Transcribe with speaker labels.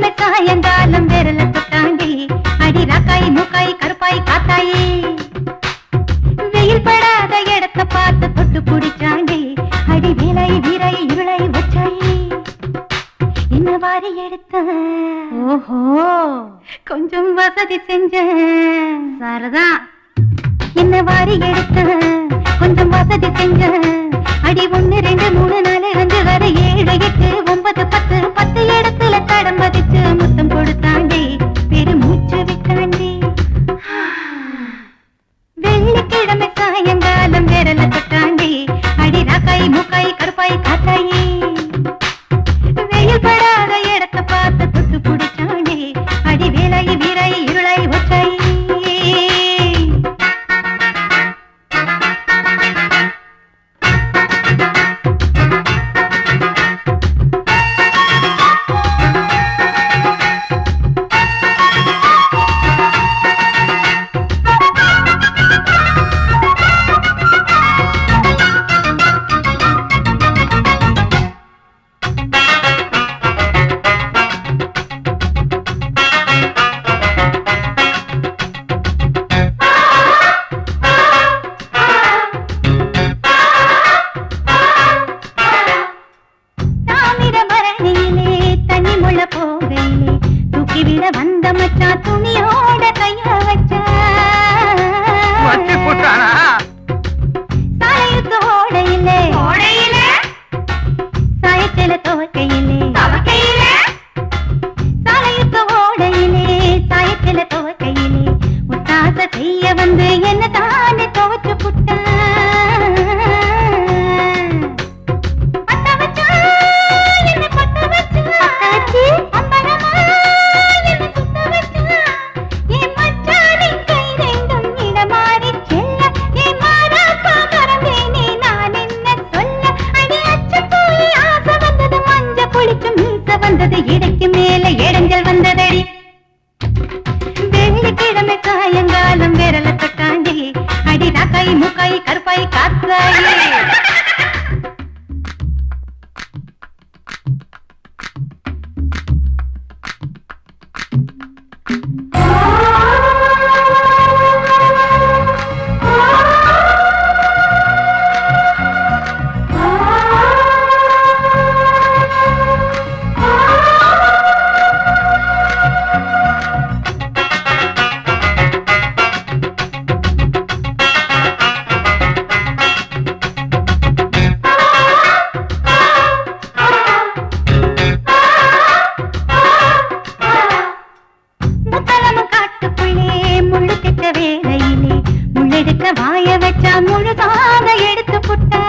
Speaker 1: வெள்ளிக்கிழமை சாயங்காலம் விரல தொட்டாண்டி அடி ராக்காய் மூக்காய் கருப்பாய் காத்தாயி வெயில் படாத இடத்த பார்த்து தொட்டு பிடிச்சாண்டி அடி வேலை வீரை இருளை வச்சாயி என்ன வாரி எடுத்த ஓஹோ கொஞ்சம் வசதி செஞ்ச சாரதான் என்ன வாரி எடுத்த கொஞ்சம் வசதி செஞ்ச அடி 1 2 3 4 5 6 7 8 9 10 10 இடத்துல தடம் பதிச்சு முத்தம் கொடுத்தாண்டி பெருமூச்சு விட்டாண்டி வெள்ளிக்கிழமை சாயங்காலம் விரல தொட்டாண்டி அடி ராக்காய் மூக்காய் கருப்பாய் காத்தாயி வெயில் படாத இடத்த பார்த்து தொட்டு பிடிச்சாண்டி அடி வேலை வீரை இருளை ஒற்றாயி வந்த மச்சா துணியோட கைய வச்சா சாயத்து ஓடையிலே சாயத்தில துவக்கையிலே சாலையுத்த ஓடையிலே சாயத்தில துவக்கையிலே முத்தாச செய்ய வந்து என்ன தானே துவச்சு புட்டா இடைக்கு மேல இடைஞ்சல் வந்ததடி வெள்ளிக்கிழமை சாயங்காலம் விரல தொட்டாண்டி அடி ராக்காய் மூக்காய் கருப்பாய் காத்தாயி வேலையிலே முள்ளெடுக்க வாய வச்சா முழுதாக எடுத்து புட்டான